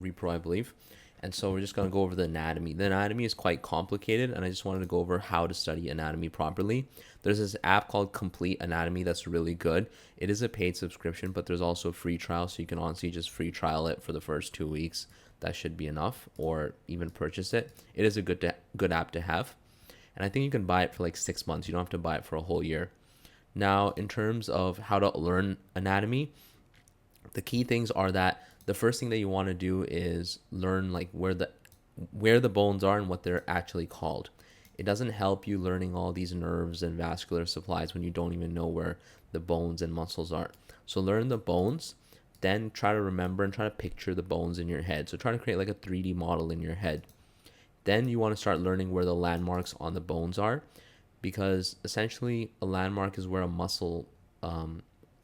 repro, I believe. And so we're just going to go over the anatomy. The anatomy is quite complicated, and I just wanted to go over how to study anatomy properly. There's this app called Complete Anatomy that's really good. It is a paid subscription, but there's also a free trial, so you can honestly just free trial it for the first 2 weeks. That should be enough, or even purchase it. It is a good app to have, and I think you can buy it for like 6 months. You don't have to buy it for a whole year. Now, in terms of how to learn anatomy, the key things are that the first thing that you want to do is learn like where the bones are and what they're actually called. It doesn't help you learning all these nerves and vascular supplies when you don't even know where the bones and muscles are. So learn the bones, then try to remember and try to picture the bones in your head. So try to create like a 3D model in your head. Then you want to start learning where the landmarks on the bones are, because essentially a landmark is where a muscle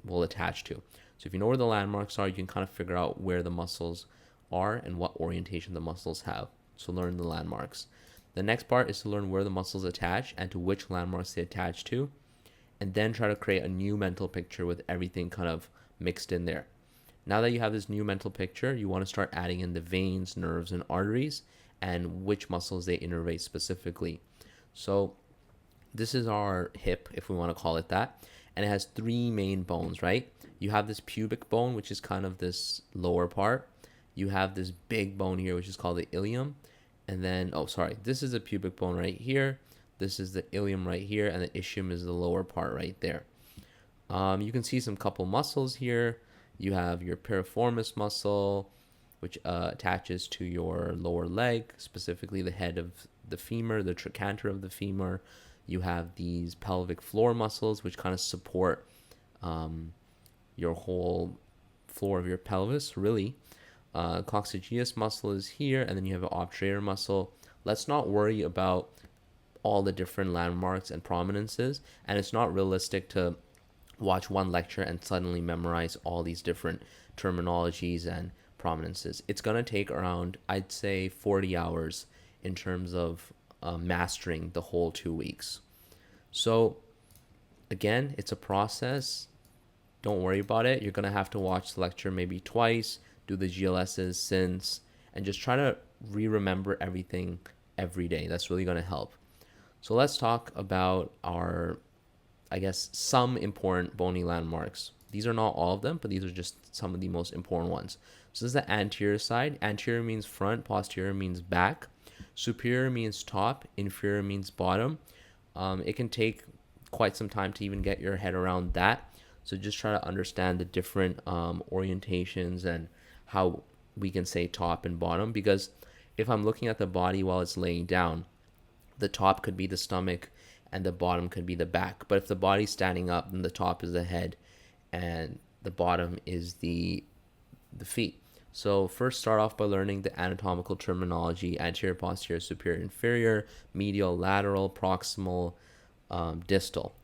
will attach to. So if you know where the landmarks are, you can kind of figure out where the muscles are and what orientation the muscles have. So learn the landmarks. The next part is to learn where the muscles attach and to which landmarks they attach to, and then try to create a new mental picture with everything kind of mixed in there. Now that you have this new mental picture, you want to start adding in the veins, nerves, and arteries and which muscles they innervate specifically. So this is our hip, if we want to call it that, and it has three main bones, right? You have this pubic bone, which is kind of this lower part. You have this big bone here, which is called the ilium. And then, this is the pubic bone right here. This is the ilium right here, and the ischium is the lower part right there. You can see some couple muscles here. You have your piriformis muscle, which attaches to your lower leg, specifically the head of the femur, the trochanter of the femur. You have these pelvic floor muscles, which kind of support your whole floor of your pelvis, really. Coccygeus muscle is here, and then you have an obturator muscle. Let's not worry about all the different landmarks and prominences, and it's not realistic to watch one lecture and suddenly memorize all these different terminologies and prominences. It's going to take around, I'd say, 40 hours in terms of mastering the whole 2 weeks. So again, it's a process. Don't worry about it. You're going to have to watch the lecture maybe twice, do the GLSs since, and just try to remember everything every day. That's really going to help. So let's talk about our, some important bony landmarks. These are not all of them, but these are just some of the most important ones. So this is the anterior side. Anterior means front, posterior means back, superior means top, inferior means bottom. It can take quite some time to even get your head around that. So just try to understand the different orientations and how we can say top and bottom, because if I'm looking at the body while it's laying down, the top could be the stomach and the bottom could be the back. But if the body's standing up, then the top is the head and the bottom is the feet. So first start off by learning the anatomical terminology: anterior, posterior, superior, inferior, medial, lateral, proximal, distal.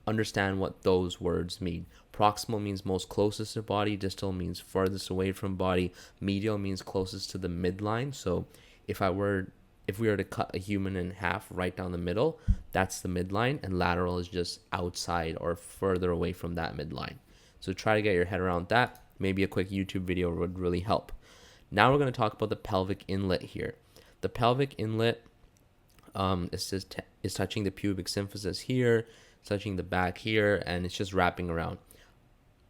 Understand what those words mean. Proximal means most closest to body, distal means farthest away from body, medial means closest to the midline. So if we were to cut a human in half right down the middle, that's the midline, and lateral is just outside or further away from that midline. So try to get your head around that. Maybe a quick YouTube video would really help. Now we're going to talk about the pelvic inlet here. The pelvic inlet is touching the pubic symphysis here, touching the back here, and it's just wrapping around.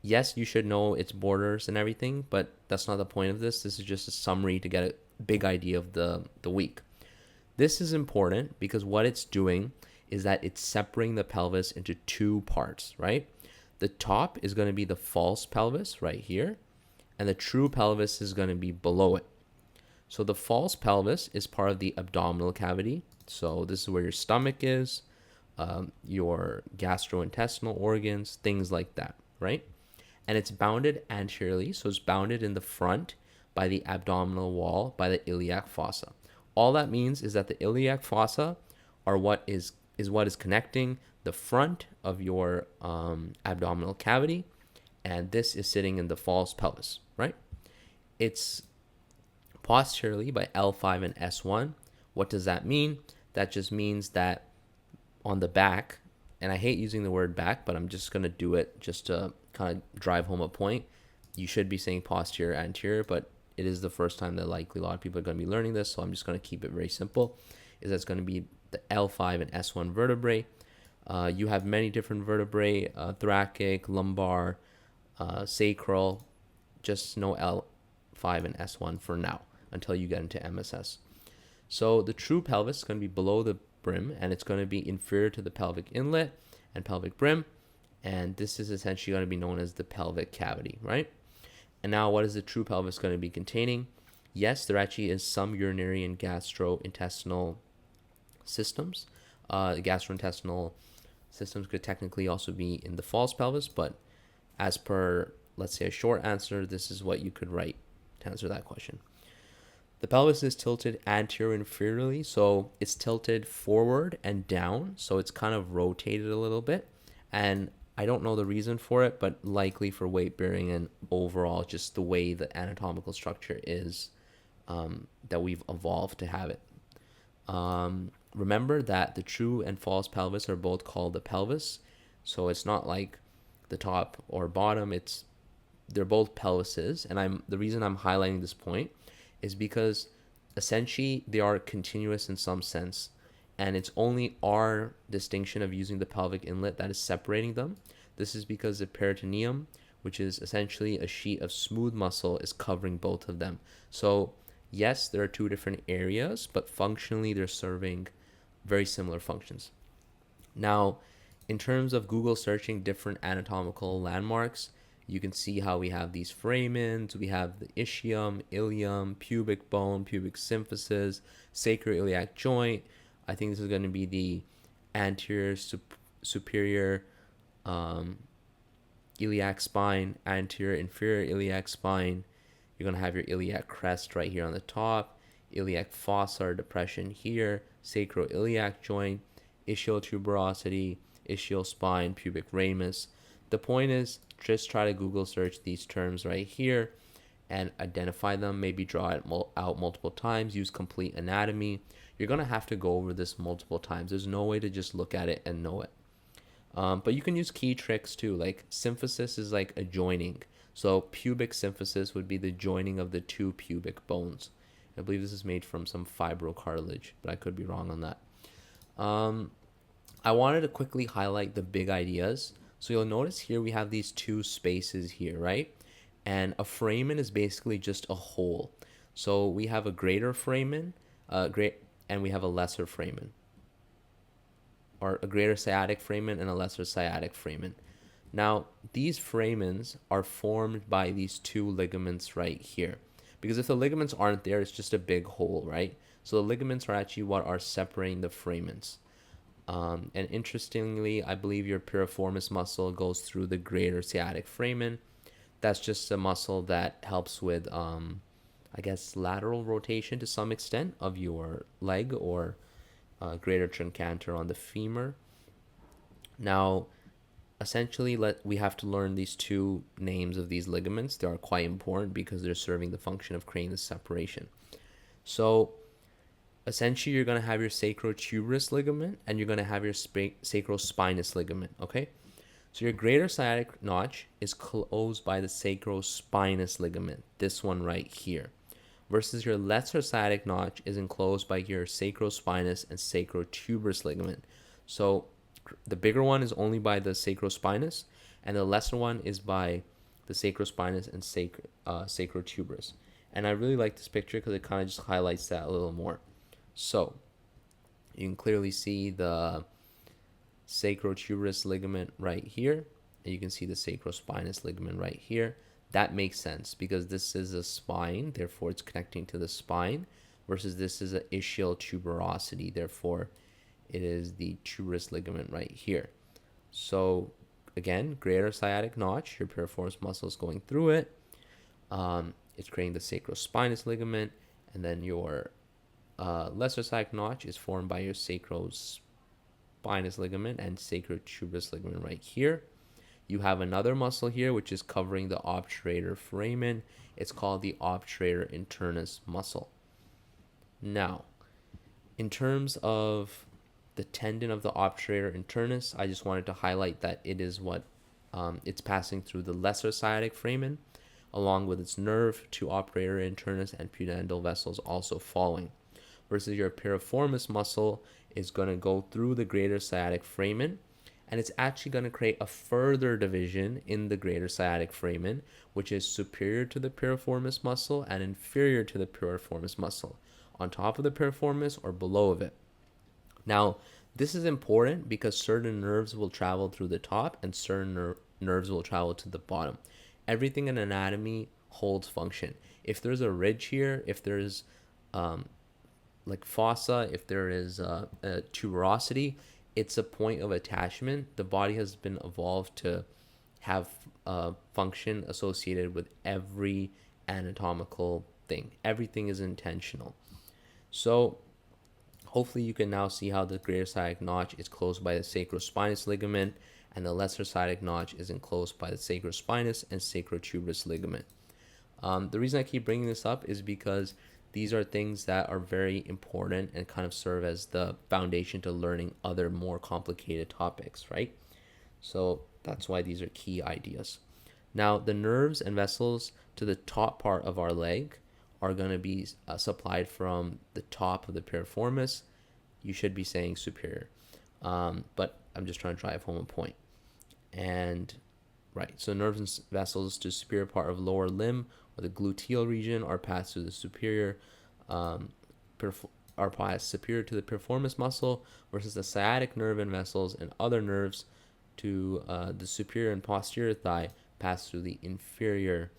Yes, you should know its borders and everything, but that's not the point of this. This is just a summary to get a big idea of the week. This is important because what it's doing is that it's separating the pelvis into two parts, right? The top is going to be the false pelvis right here, and the true pelvis is going to be below it. So the false pelvis is part of the abdominal cavity. So this is where your stomach is, your gastrointestinal organs, things like that, right? And it's bounded anteriorly, so it's bounded in the front by the abdominal wall, by the iliac fossa. All that means is that the iliac fossa are what is connecting the front of your abdominal cavity, and this is sitting in the false pelvis, right? It's posteriorly by L5 and S1. What does that mean? That just means that on the back, and I hate using the word back, but I'm just going to do it just to kind of drive home a point. You should be saying posterior, anterior, but it is the first time that likely a lot of people are going to be learning this, so I'm just going to keep it very simple. Is that's going to be the L5 and S1 vertebrae. You have many different vertebrae, thoracic, lumbar, sacral. Just know L5 and S1 for now until you get into MSS. So the true pelvis is going to be below the brim, and it's going to be inferior to the pelvic inlet and pelvic brim, and this is essentially going to be known as the pelvic cavity, right? And now what is the true pelvis going to be containing? Yes, there actually is some urinary and gastrointestinal systems. Gastrointestinal systems could technically also be in the false pelvis, but as per, let's say, a short answer, this is what you could write to answer that question. The pelvis is tilted anterior inferiorly, so it's tilted forward and down, so it's kind of rotated a little bit. And I don't know the reason for it, but likely for weight bearing and overall just the way the anatomical structure is, that we've evolved to have it. Remember that the true and false pelvis are both called the pelvis, so it's not like the top or bottom. They're both pelvises, and the reason I'm highlighting this point is because essentially they are continuous in some sense, and it's only our distinction of using the pelvic inlet that is separating them. This is because the peritoneum, which is essentially a sheet of smooth muscle, is covering both of them. So yes, there are two different areas, but functionally they're serving very similar functions. Now, in terms of Google searching different anatomical landmarks, you can see how we have these foramens, we have the ischium, ilium, pubic bone, pubic symphysis, sacroiliac joint. I think this is going to be the anterior superior iliac spine, anterior inferior iliac spine. You're going to have your iliac crest right here on the top, iliac fossa or depression here, sacroiliac joint, ischial tuberosity, ischial spine, pubic ramus. The point is, just try to Google search these terms right here and identify them, maybe draw it out multiple times, use complete anatomy. You're going to have to go over this multiple times. There's no way to just look at it and know it. But you can use key tricks too, like symphysis is like a joining. So pubic symphysis would be the joining of the two pubic bones. I believe this is made from some fibrocartilage, but I could be wrong on that. I wanted to quickly highlight the big ideas. So you'll notice here we have these two spaces here, right? And a foramen is basically just a hole. So we have a greater foramen, and we have a lesser foramen, or a greater sciatic foramen and a lesser sciatic foramen. Now, these foramens are formed by these two ligaments right here. Because if the ligaments aren't there, it's just a big hole, right? So the ligaments are actually what are separating the foramens. And interestingly, I believe your piriformis muscle goes through the greater sciatic foramen. That's just a muscle that helps with, I guess, lateral rotation to some extent of your leg, or greater trochanter on the femur. Now, essentially, we have to learn these two names of these ligaments. They are quite important because they're serving the function of creating the separation. So essentially, you're going to have your sacrotuberous ligament and you're going to have your sacrospinous ligament, okay? So your greater sciatic notch is closed by the sacrospinous ligament, this one right here, versus your lesser sciatic notch is enclosed by your sacrospinous and sacrotuberous ligament. So the bigger one is only by the sacrospinous, and the lesser one is by the sacrospinous and sacrotuberous. And I really like this picture because it kind of just highlights that a little more. So you can clearly see the sacrotuberous ligament right here, and you can see the sacrospinous ligament right here. That makes sense because this is a spine, therefore it's connecting to the spine, versus this is an ischial tuberosity, therefore it is the tuberous ligament right here. So again, greater sciatic notch, your piriformis muscle is going through it. It's creating the sacrospinous ligament, and then your lesser sciatic notch is formed by your sacrospinous ligament and sacrotuberous ligament right here. You have another muscle here which is covering the obturator foramen. It's called the obturator internus muscle. Now, in terms of the tendon of the obturator internus, I just wanted to highlight that it is what it's passing through the lesser sciatic foramen. along with its nerve, two operator internus, and pudendal vessels also following. Versus your piriformis muscle is going to go through the greater sciatic foramen, and it's actually going to create a further division in the greater sciatic foramen, which is superior to the piriformis muscle and inferior to the piriformis muscle, on top of the piriformis or below of it. Now, this is important because certain nerves will travel through the top and certain nerves will travel to the bottom. Everything in anatomy holds function. If there's a ridge here, if there's like fossa, if there is a tuberosity, it's a point of attachment. The body has been evolved to have function associated with every anatomical thing. Everything is intentional. So hopefully you can now see how the greater sciatic notch is closed by the sacrospinous ligament and the lesser sciatic notch is enclosed by the sacrospinous and sacrotuberous ligament. The reason I keep bringing this up is because these are things that are very important and kind of serve as the foundation to learning other more complicated topics, right? So that's why these are key ideas. Now, the nerves and vessels to the top part of our leg are going to be supplied from the top of the piriformis. You should be saying superior, but I'm just trying to drive home a point. And right, so nerves and vessels to superior part of lower limb or the gluteal region are passed through the superior, are passed superior to the piriformis muscle, versus the sciatic nerve and vessels and other nerves to the superior and posterior thigh pass through the inferior,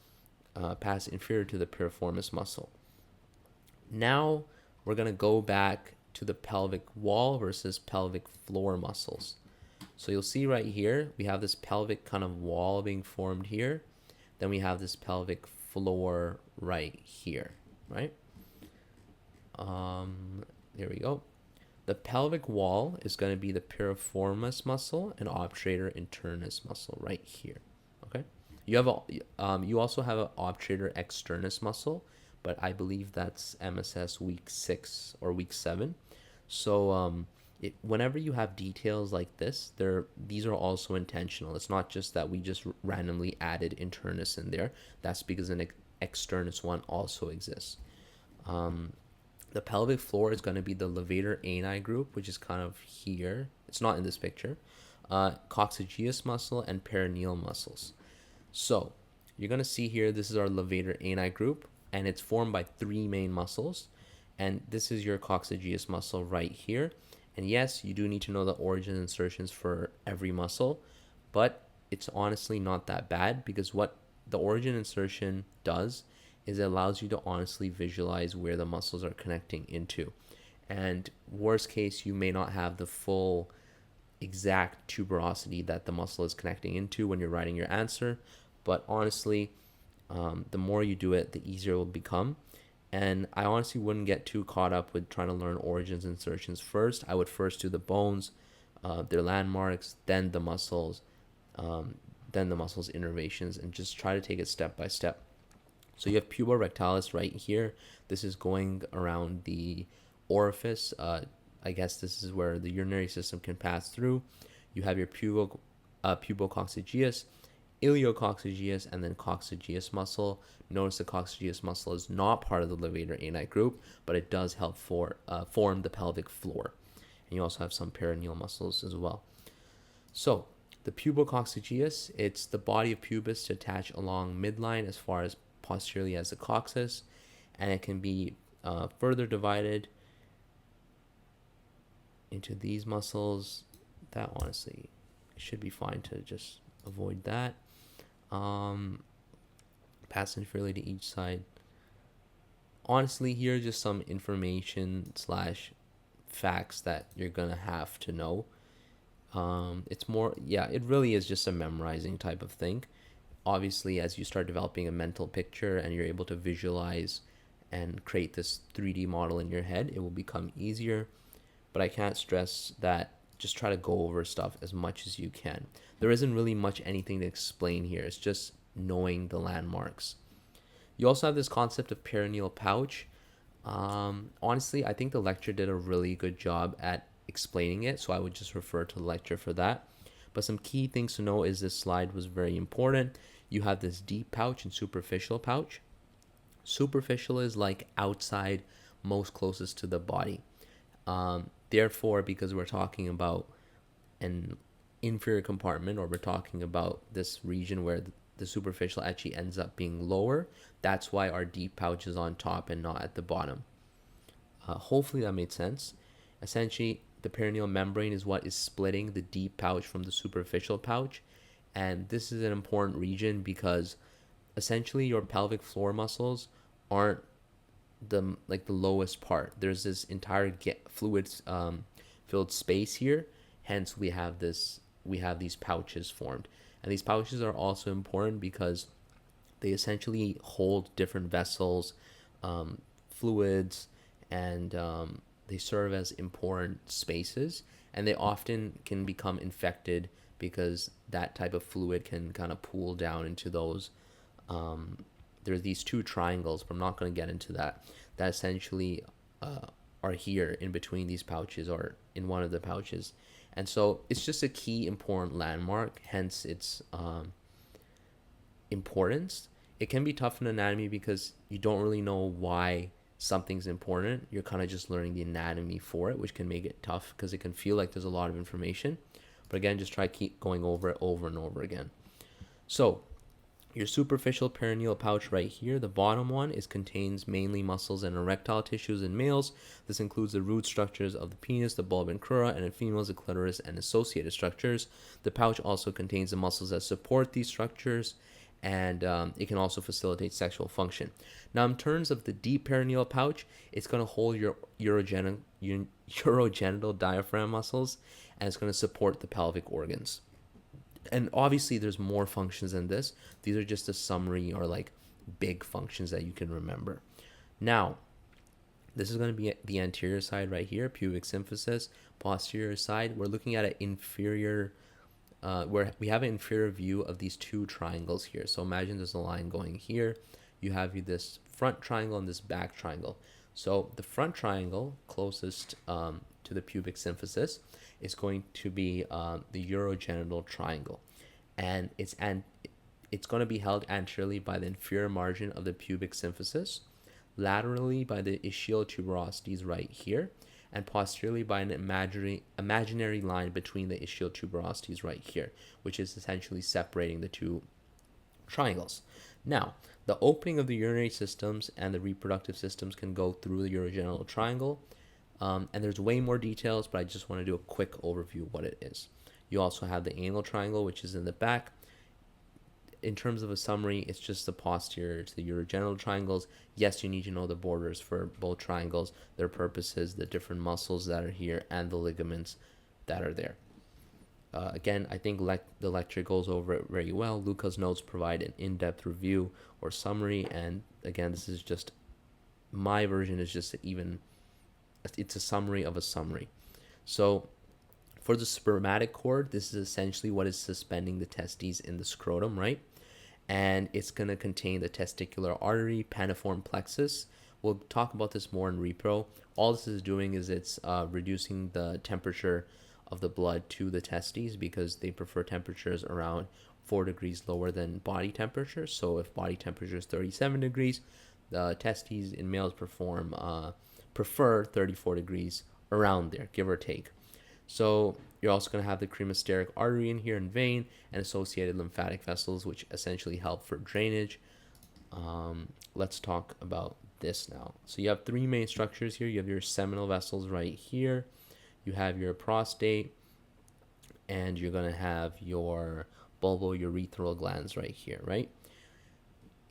pass inferior to the piriformis muscle. Now we're going to go back to the pelvic wall versus pelvic floor muscles. So you'll see right here, we have this pelvic kind of wall being formed here. Then we have this pelvic floor right here, right? There we go. The pelvic wall is going to be the piriformis muscle and obturator internus muscle right here, okay? You have you also have an obturator externus muscle, but I believe that's MSS week 6 or week 7. So whenever you have details like this, these are also intentional. It's not just that we just randomly added internus in there. That's because an externus one also exists. The pelvic floor is going to be the levator ani group, which is kind of here. It's not in this picture. Coccygeus muscle and perineal muscles. So you're going to see here, this is our levator ani group, and it's formed by 3 main muscles. And this is your coccygeus muscle right here. And yes, you do need to know the origin insertions for every muscle, but it's honestly not that bad, because what the origin insertion does is it allows you to honestly visualize where the muscles are connecting into. And worst case, you may not have the full exact tuberosity that the muscle is connecting into when you're writing your answer, but honestly, the more you do it, the easier it will become. And I honestly wouldn't get too caught up with trying to learn origins insertions first. I would first do the bones, their landmarks, then the muscles innervations, and just try to take it step by step. So you have puborectalis right here. This is going around the orifice. I guess this is where the urinary system can pass through. You have your pubococcygeus, iliococcygeus, and then coccygeus muscle. Notice the coccygeus muscle is not part of the levator ani group, but it does help form the pelvic floor. And you also have some perineal muscles as well. So the pubococcygeus, it's the body of pubis to attach along midline as far as posteriorly as the coccyx, and it can be further divided into these muscles. That honestly should be fine to just avoid that. Pass inferiorly to each side. Honestly, here's just some information / facts that you're gonna have to know. It's more, it really is just a memorizing type of thing. Obviously, as you start developing a mental picture and you're able to visualize and create this 3D model in your head, it will become easier. But I can't stress that just try to go over stuff as much as you can. There isn't really much anything to explain here. It's just knowing the landmarks. You also have this concept of perineal pouch. Honestly, I think the lecture did a really good job at explaining it, so I would just refer to the lecture for that. But some key things to know is this slide was very important. you have this deep pouch and superficial pouch. Superficial is like outside, most closest to the body. Therefore, because we're talking about an inferior compartment, or we're talking about this region where the superficial actually ends up being lower, that's why our deep pouch is on top and not at the bottom. Hopefully that made sense. Essentially, the perineal membrane is what is splitting the deep pouch from the superficial pouch. And this is an important region because essentially your pelvic floor muscles aren't the lowest part. There's this entire fluid filled space here. Hence we have these pouches formed. And these pouches are also important because they essentially hold different vessels, fluids, and they serve as important spaces, and they often can become infected because that type of fluid can kind of pool down into those. There's these two triangles, but I'm not going to get into that essentially are here in between these pouches or in one of the pouches. And so it's just a key important landmark, hence its importance. It can be tough in anatomy because you don't really know why something's important. You're kind of just learning the anatomy for it, which can make it tough because it can feel like there's a lot of information. But again, just try keep going over it over and over again. So your superficial perineal pouch right here, the bottom one, contains mainly muscles and erectile tissues in males. This includes the root structures of the penis, the bulb and crura, and in females, the clitoris and associated structures. The pouch also contains the muscles that support these structures, and it can also facilitate sexual function. Now, in terms of the deep perineal pouch, it's going to hold your urogenital diaphragm muscles, and it's going to support the pelvic organs. And obviously there's more functions than this. These are just a summary or like big functions that you can remember. Now, this is going to be the anterior side right here, pubic symphysis. Posterior side, we're looking at an inferior, where we have an inferior view of these two triangles here. So imagine there's a line going here. You have this front triangle and this back triangle. So the front triangle closest to the pubic symphysis is going to be the urogenital triangle, and it's going to be held anteriorly by the inferior margin of the pubic symphysis, laterally by the ischial tuberosities right here, and posteriorly by an imaginary line between the ischial tuberosities right here, which is essentially separating the two triangles. Now, the opening of the urinary systems and the reproductive systems can go through the urogenital triangle. And there's way more details, but I just want to do a quick overview of what it is. You also have the anal triangle, which is in the back. In terms of a summary, it's just the posterior to the urogenital triangles. Yes, you need to know the borders for both triangles, their purposes, the different muscles that are here, and the ligaments that are there. Again, I think the lecture goes over it very well. Luca's notes provide an in-depth review or summary, and again, this is just, my version is just it's a summary of a summary. So for the spermatic cord, this is essentially what is suspending the testes in the scrotum, right? And it's going to contain the testicular artery, paniform plexus. We'll talk about this more in repro. All this is doing is it's reducing the temperature of the blood to the testes because they prefer temperatures around 4 degrees lower than body temperature. So if body temperature is 37 degrees, the testes in males prefer 34 degrees, around there, give or take. So you're also going to have the cremasteric artery in here and vein and associated lymphatic vessels, which essentially help for drainage. Let's talk about this now. So you have three main structures here. You have your seminal vessels right here. You have your prostate, and you're going to have your bulbourethral glands right here, right?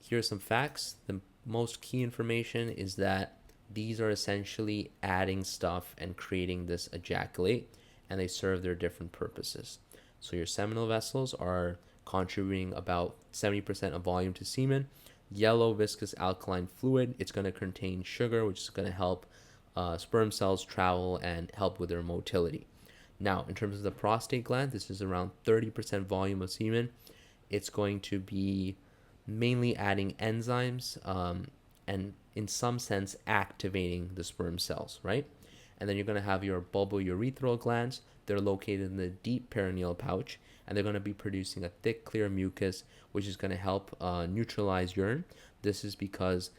Here's some facts. The most key information is that these are essentially adding stuff and creating this ejaculate, and they serve their different purposes. So your seminal vessels are contributing about 70% of volume to semen. Yellow viscous alkaline fluid, it's going to contain sugar, which is going to help sperm cells travel and help with their motility. Now, in terms of the prostate gland, this is around 30% volume of semen. It's going to be mainly adding enzymes and in some sense activating the sperm cells, right? And then you're going to have your bulbourethral glands. They're located in the deep perineal pouch, and they're going to be producing a thick, clear mucus, which is going to help neutralize urine. This is because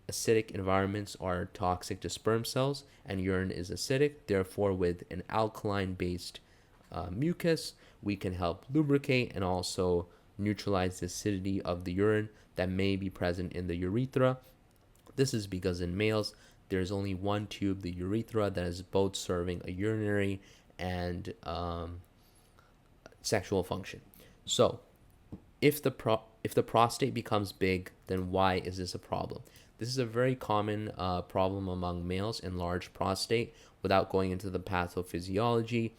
acidic environments are toxic to sperm cells, and urine is acidic. Therefore, with an alkaline-based mucus, we can help lubricate and also neutralize the acidity of the urine that may be present in the urethra. This is because in males, there's only one tube, the urethra, that is both serving a urinary and sexual function. So, if the prostate becomes big, then why is this a problem? This is a very common problem among males, enlarged prostate. Without going into the pathophysiology,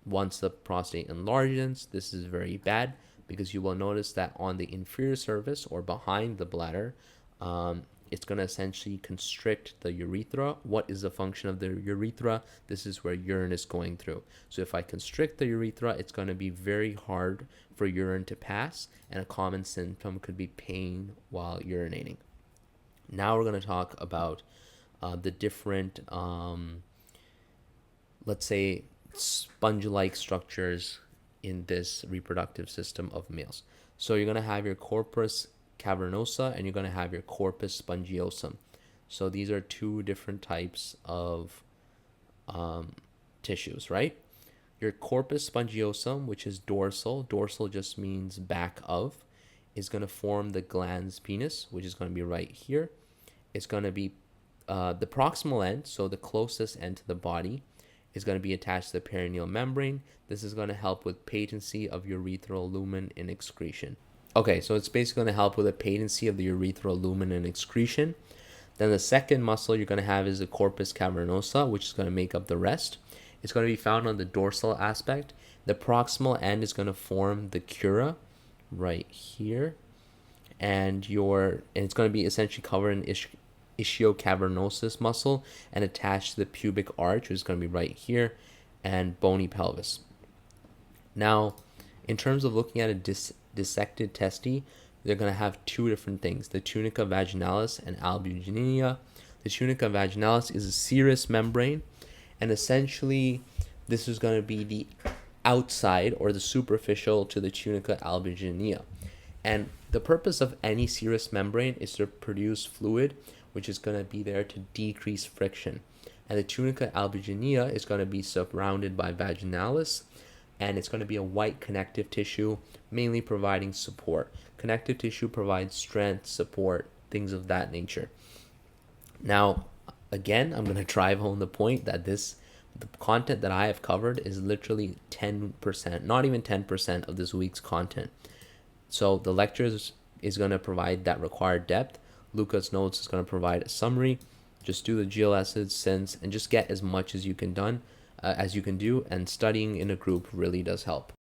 once the prostate enlarges, this is very bad because you will notice that on the inferior surface or behind the bladder, it's going to essentially constrict the urethra. What is the function of the urethra? This is where urine is going through. So if I constrict the urethra, it's going to be very hard for urine to pass, and a common symptom could be pain while urinating. Now we're going to talk about the different, let's say, sponge-like structures in this reproductive system of males. So you're going to have your corpus cavernosa and you're going to have your corpus spongiosum. So these are two different types of tissues, right? Your corpus spongiosum, which is dorsal just means back of, is going to form the glans penis, which is going to be right here. It's going to be the proximal end, so the closest end to the body, is going to be attached to the perineal membrane. This is going to help with patency of urethral lumen in excretion. Okay, so it's basically going to help with the patency of the urethral lumen and excretion. Then the second muscle you're going to have is the corpus cavernosa, which is going to make up the rest. It's going to be found on the dorsal aspect. The proximal end is going to form the cura right here. And it's going to be essentially covered in ischiocavernosus muscle and attached to the pubic arch, which is going to be right here, and bony pelvis. Now, in terms of looking at a dissected testes, they're going to have two different things, the tunica vaginalis and albuginea. The tunica vaginalis is a serous membrane, and essentially this is going to be the outside or the superficial to the tunica albuginea. And the purpose of any serous membrane is to produce fluid, which is going to be there to decrease friction. And the tunica albuginea is going to be surrounded by vaginalis, and it's going to be a white connective tissue, mainly providing support. Connective tissue provides strength, support, things of that nature. Now, again, I'm going to drive home the point that the content that I have covered is literally 10%, not even 10% of this week's content. So the lectures is going to provide that required depth. Luca's notes is going to provide a summary. Just do the GLSs, SINs, and just get as much as you can do, and studying in a group really does help.